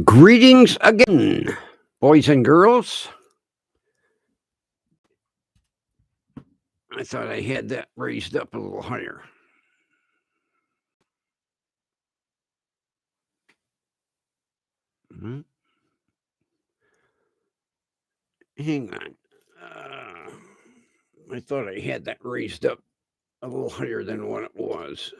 Greetings again, boys and girls. I thought I had that raised up a little higher. Mhm. Hang on. I thought I had that raised up a little higher than what it was.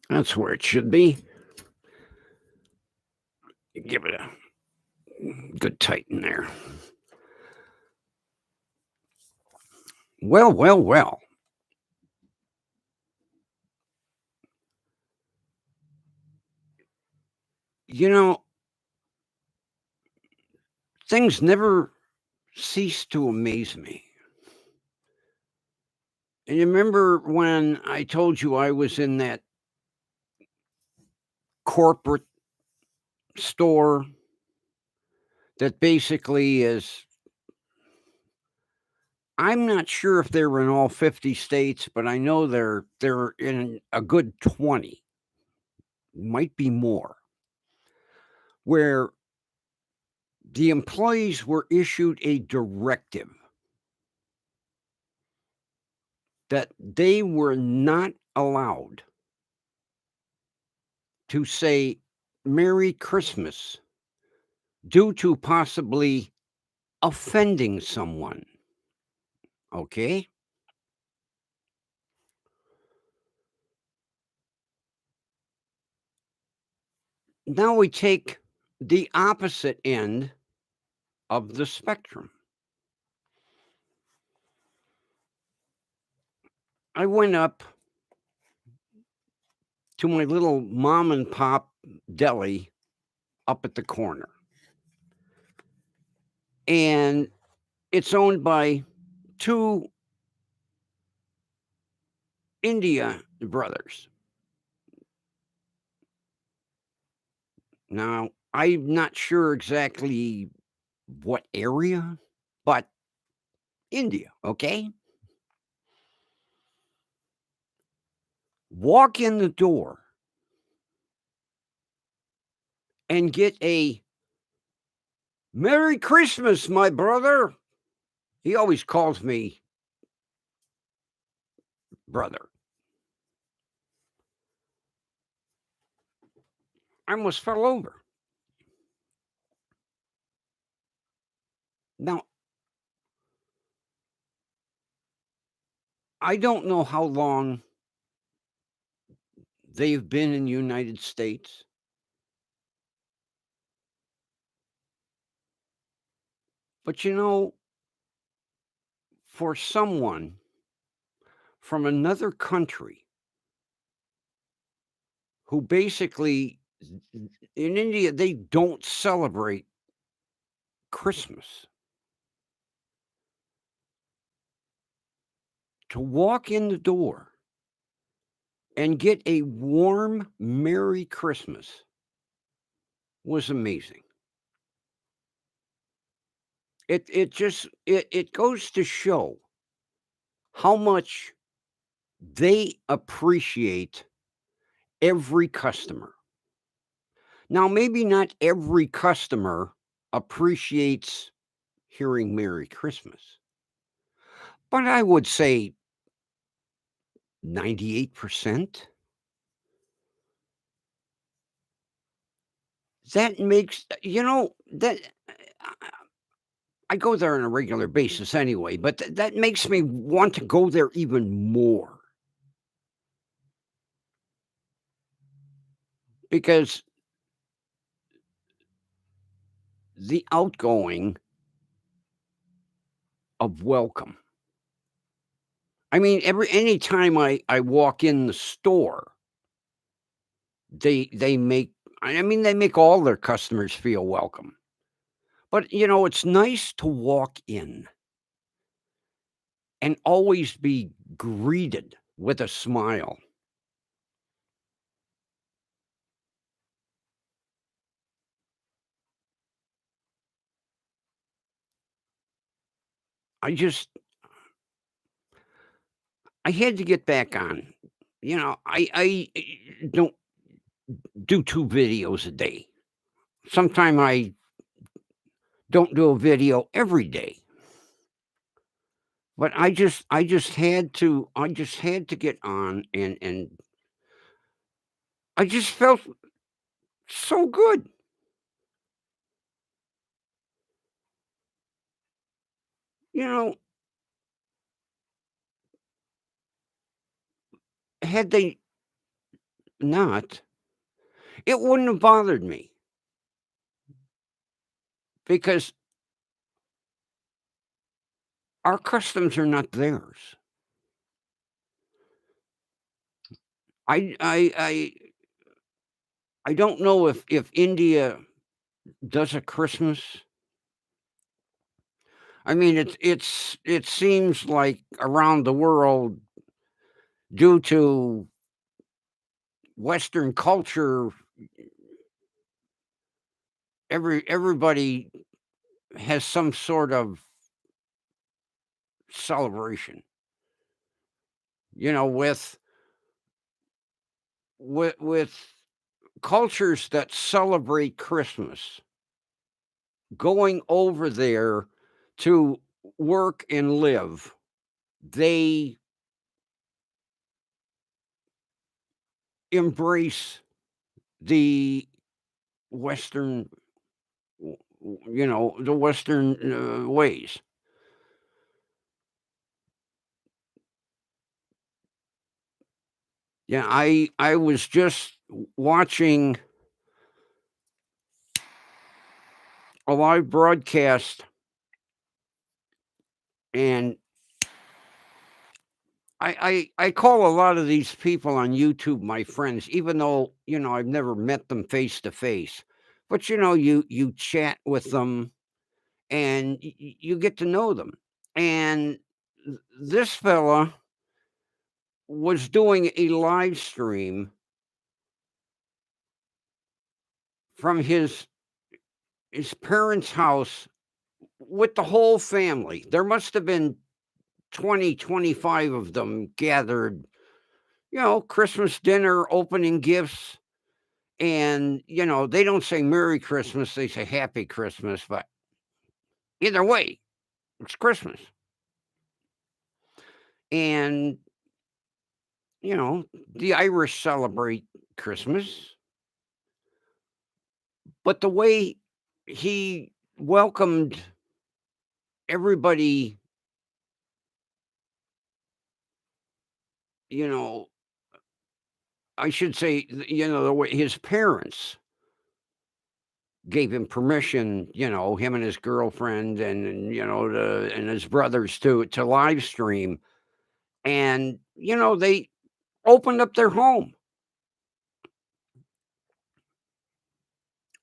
That's where it should be. Give it a good tighten there. Well, well, well. You know, things never cease to amaze me. And you remember when I told you I was in that corporate store that basically is, I'm not sure if they were in all 50 states, but I know they're in a good 20, might be more, where the employees were issued a directive that they were not allowed to say Merry Christmas due to possibly offending someone. Okay? Now we take the opposite end of the spectrum. I went up to my little mom and pop deli up at the corner. And it's owned by 2 India brothers. Now, I'm not sure exactly what area, but India, okay? Walk in the door and get a "Merry Christmas, my brother." He always calls me brother. I almost fell over. Now, I don't know how long they've been in the United States, but for someone from another country who basically, in India, they don't celebrate Christmas. To walk in the door and get a warm Merry Christmas was amazing. It goes to show how much they appreciate every customer. Now, maybe not every customer appreciates hearing Merry Christmas, but I would say 98%. That makes that I go there on a regular basis anyway, but that makes me want to go there even more because the outgoing of welcome. I mean, anytime I walk in the store, they make I mean they make all their customers feel welcome. But it's nice to walk in and always be greeted with a smile. I just I had to get back on. I don't do 2 videos a day. Sometime I don't do a video every day, but I just had to get on, and I just felt so good. You know, had they not, it wouldn't have bothered me because our customs are not theirs. I don't know if India does a Christmas. I mean, it seems like around the world, due to Western culture, everybody has some sort of celebration, with with cultures that celebrate Christmas, going over there to work and live, they embrace the Western, the Western ways. Yeah, I was just watching a live broadcast, and I call a lot of these people on YouTube my friends, even though, I've never met them face to face. But, you chat with them, and you get to know them. And this fella was doing a live stream from his parents' house with the whole family. There must have been 20, 25 of them gathered, Christmas dinner, opening gifts. And, they don't say Merry Christmas, they say Happy Christmas, but either way, it's Christmas. And, you know, the Irish celebrate Christmas, but the way he welcomed everybody, you know, I should say, the way his parents gave him permission, him and his girlfriend, and and his brothers, to live stream. And, they opened up their home.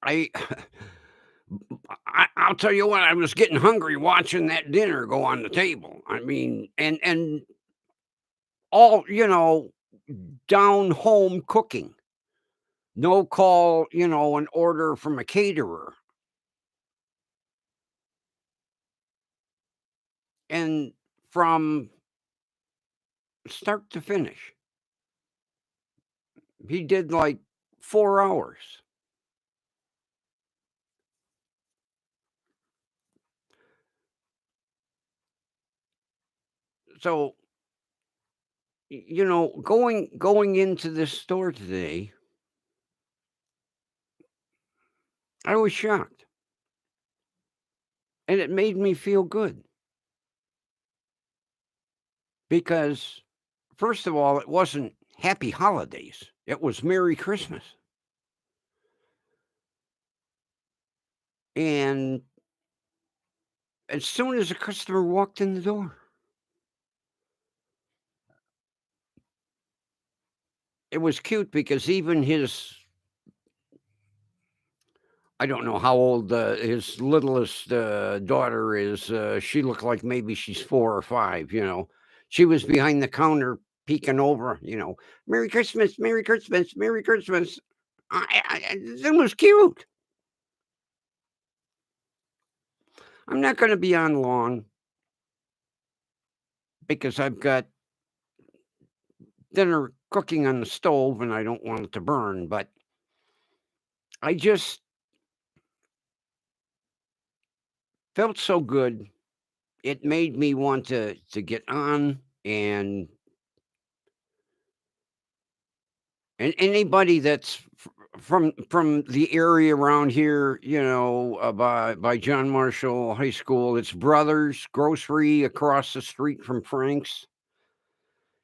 I I'll tell you what, I was getting hungry watching that dinner go on the table. I mean, and all, down home cooking. No call, an order from a caterer. And from start to finish, he did like 4 hours. So, going into this store today, I was shocked, and it made me feel good because, first of all, it wasn't happy holidays. It was Merry Christmas. And as soon as a customer walked in the door, it was cute because even I don't know how old his littlest daughter is. She looked like maybe she's 4 or 5. She was behind the counter peeking over, Merry Christmas, Merry Christmas, Merry Christmas. It was cute. I'm not going to be on long. because I've got dinner cooking on the stove and I don't want it to burn, but I just felt so good. It made me want to get on and anybody that's from the area around here, by John Marshall High School, it's Brothers Grocery across the street from Frank's.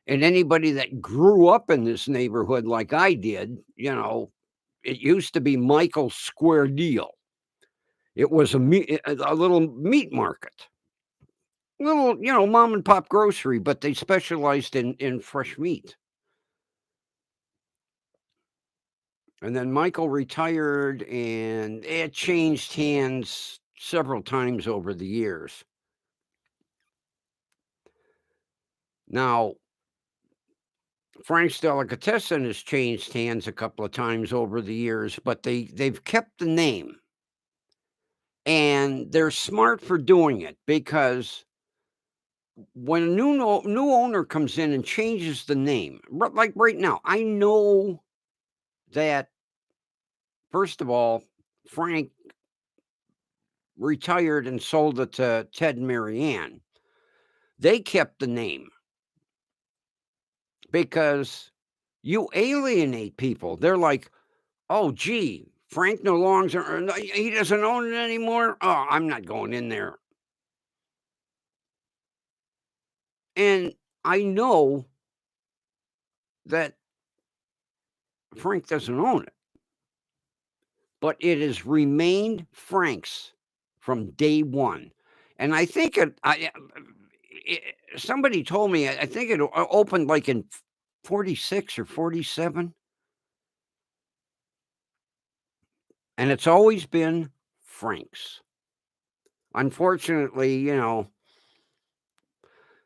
And anybody that grew up in this neighborhood like I did, it used to be Michael's Square Deal. It was a little meat market, little, mom and pop grocery, but they specialized in fresh meat. And then Michael retired, and it changed hands several times over the years. Now, Frank's Delicatessen has changed hands a couple of times over the years, but they've kept the name. And they're smart for doing it because when a new owner comes in and changes the name, like right now, I know that first of all, Frank retired and sold it to Ted and Mary Ann. They kept the name because you alienate people. They're like, "Oh, gee, Frank no longer, he doesn't own it anymore. Oh, I'm not going in there." And I know that Frank doesn't own it, but it has remained Frank's from day one. And I think somebody told me, I think it opened like in 46 or 47. And it's always been Frank's. Unfortunately,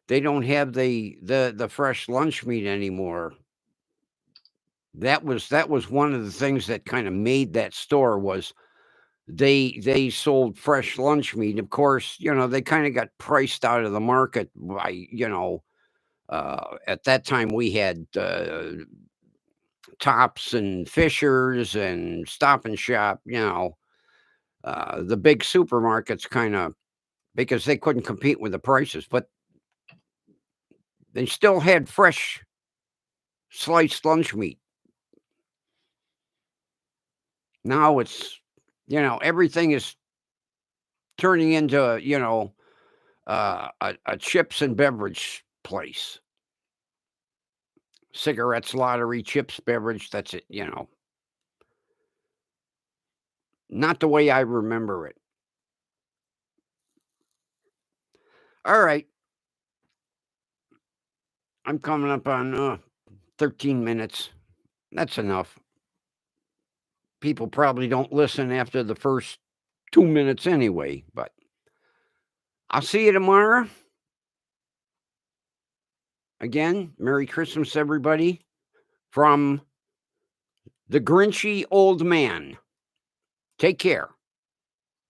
they don't have the fresh lunch meat anymore. That was one of the things that kinda made that store was they sold fresh lunch meat. Of course, they kinda got priced out of the market by, at that time we had, Tops and Fishers and Stop and Shop, the big supermarkets kinda because they couldn't compete with the prices, but they still had fresh sliced lunch meat. Now it's everything is turning into, a chips and beverage place. Cigarettes, lottery, chips, beverage, that's it, Not the way I remember it. Alright, I'm coming up on, 13 minutes. That's enough. People probably don't listen after the first 2 minutes anyway, but I'll see you tomorrow. Again, Merry Christmas, everybody, from the Grinchy Old Man. Take care.